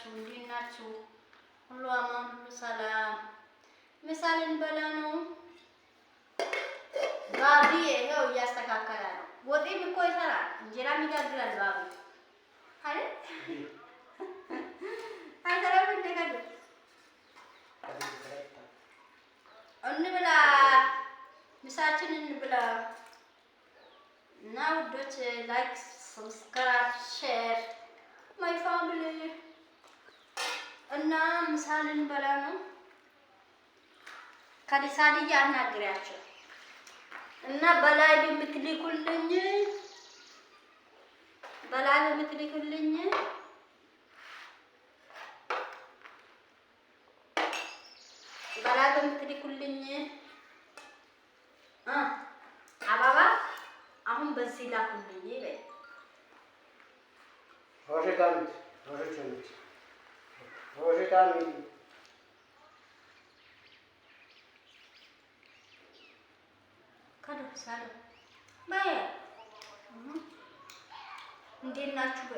ናችሁ? እንዴት ናችሁ? ሁሉ አማን፣ ሁሉ ሰላም። ምሳ ልንበላ ነው። ባቢ ይኸው እያስተካከለ ነው። ወጤም እኮ ይሰራል፣ እንጀራም ይጋግራል። ባቢ አይደል? አይሰራም እንደ ጋር እንብላ፣ ምሳችንን እንብላ እና ውዶች ላይክ ሰብስክራይብ ሼር ማይ ፋሚሊ እና ምሳ ልንበላ ነው። ከዲሳዲያ አናግሪያቸው እና በላይ በምትልኩልኝ አባባ አሁን በዚህ ላኩልኝ ይበል። እንዴት ናችሁ?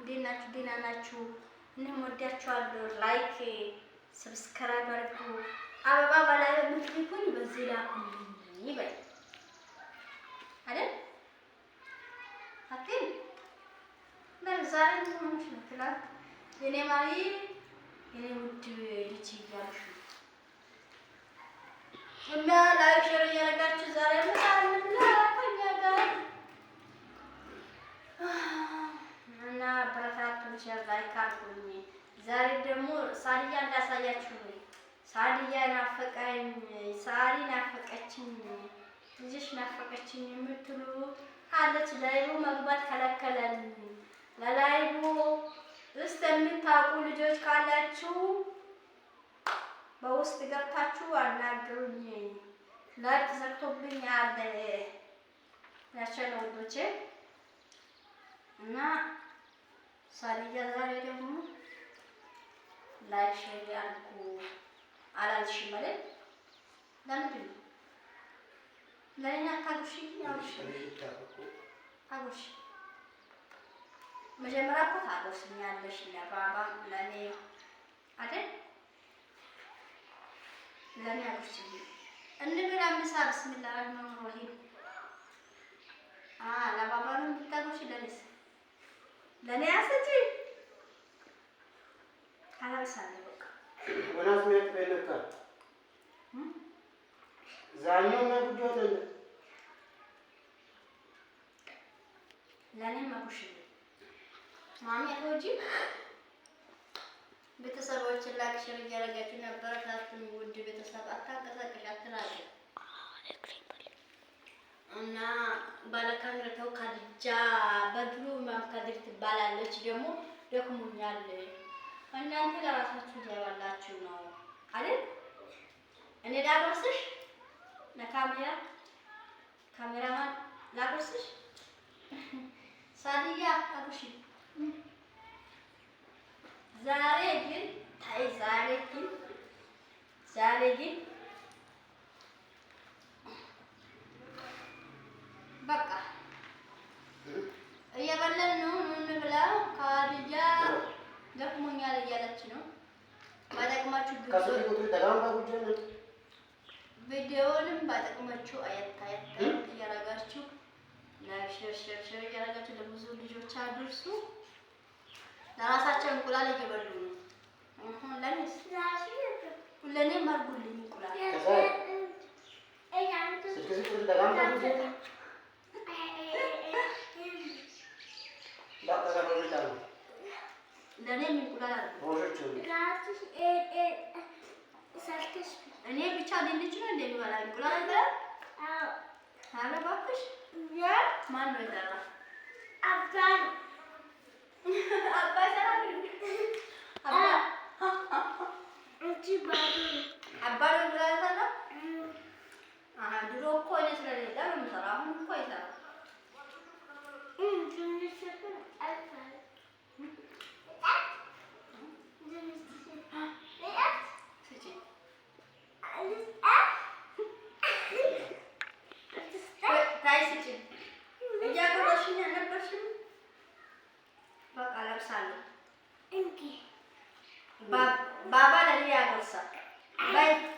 ደህና ናችሁ? እኔም ወዳችኋለሁ። ላይክ ሰብስክራይብ አድርጉ። አበባ በላይ በምትልኩኝ በዚህ ላኩልኝ ይበል አይደል? አክል ዛሬ ሆኖሽ ነው። ትላንት የኔ ማሪ የኔ ውድ ልጅ እያልሽ እና ላይክ ሼር እያደረጋችሁ ዛሬ ከእኛ ጋር እና በረታቱን ሼር ላይክ አድርጉኝ። ዛሬ ደግሞ ሳዲያ እንዳሳያችሁ ሳዲያ ናፈቀኝ፣ ሳሪ ናፈቀችኝ፣ ልጅሽ ናፈቀችኝ የምትሉ አለች። ላይቡ መግባት ከለከለን። ለላይቡ ውስጥ የምታውቁ ልጆች ካላችሁ በውስጥ ገብታችሁ አናግሩኝ። ላይ ተዘግቶብኝ አለ ያቸለ ወዶቼ እና ሳዲያ ዛሬ ደግሞ ላይክ ሼር ያልኩ አላልሽም ማለት ለምንድን ነው? ለእኔ አታጉርሺ ያውሽ ታጉርሺ መጀመሪያ እኮ ታጎርስኛለሽ ለባባ ለእኔ አይደል? ለእኔ አጉርሺ እንብላ ምሳ። ብስሚላህ ረህማን ረሂም። ለባባ ነው የምታጉርሺ? ለእኔ አስጪ አላልሳለሁ በቃ ወናስ ነው ተበለካ ዛኛው ነው ጉዳይ ለኔ ማኩሽ ማሚ አቶጂ ቤተሰቦች ላይክ ሼር እያደረጋችሁ ነበር። ታቱን ውድ ቤተሰብ አታንቀሳቀሽ አትራቂ እና ባለካምረተው ካድጃ በድሩ ማምካድር ትባላለች። ደግሞ ደክሞኛል እናንተ ለራሳችሁ ያባላችሁ ነው አይደል? እኔ ላጎርስሽ ካሜራማን ላጎርስሽ ሳዲያ አጉሽ። ዛሬ ግን በቃ እየበለን ነው እንብላ። ካድጃ ደክሞኛል እያለች ነው። ባጠቅማችሁ ቪዲዮውንም ባጠቅማችሁ አየት እያደረጋችሁ ላይክ ሼር እያደረጋችሁ ለብዙ ልጆች አድርሱ። ለራሳቸው እንቁላል እየበሉ ነው። ለእኔም አድርጉልኝ እንቁላል ለኔ እንቁላል እኔ ብቻ ድንች ነው እንደሚበላ እንቁላል አይደል? ኧረ እባክሽ ማን ነው የጠራ? አባ ሰላም አባ ድሮ እኮ እኔ ስለሌለ ነው የምሰራው። አሁን እኮ አይሰራም።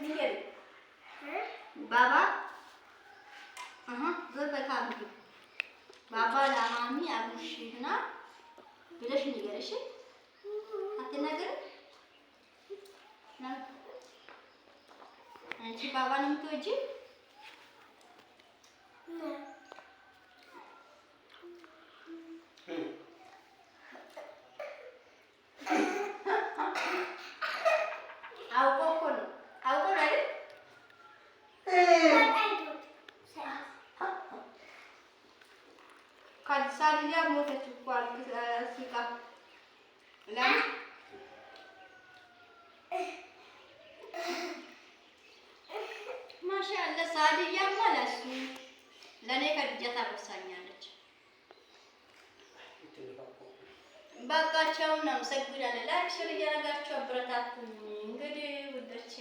ንገሪ ባባ ዞር በካም ባባ ለማሚ አብሽና ብለሽ ንገሪሽ አትናገሪ አንቺ ባባን የምትወጂ Salia motet qual sika la ማሻአላ ሳዲያ ማለት ለኔ ከድጃታ ወሳኛለች በቃቸው ነው ሰግዳለ ላይክ ሼር ያደርጋችሁ አብረታቱኝ እንግዲህ ውዶቼ